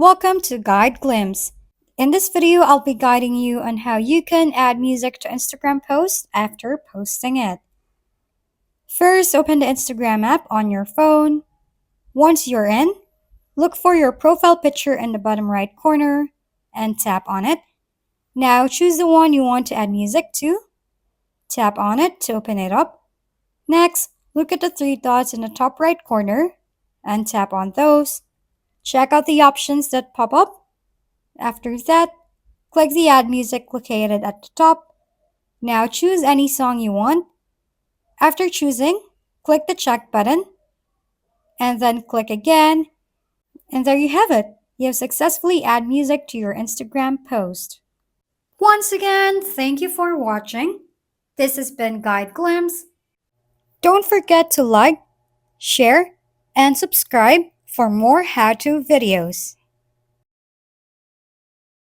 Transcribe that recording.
Welcome to Guide Glimpse. In this video, I'll be guiding you on how you can add music to Instagram posts after posting it. First, open the Instagram app on your phone. Once you're in, look for your profile picture in the bottom right corner and tap on it. Now choose the one you want to add music to. Tap on it to open it up. Next, look at the three dots in the top right corner and tap on those. Check out the options that pop up. After that, click the Add Music located at the top. Now choose any song you want. After choosing, click the check button and then click again. And there you have it. You have successfully added music to your Instagram post. Once again, thank you for watching. This has been Guide Glimpse. Don't forget to like, share, and subscribe for more how-to videos.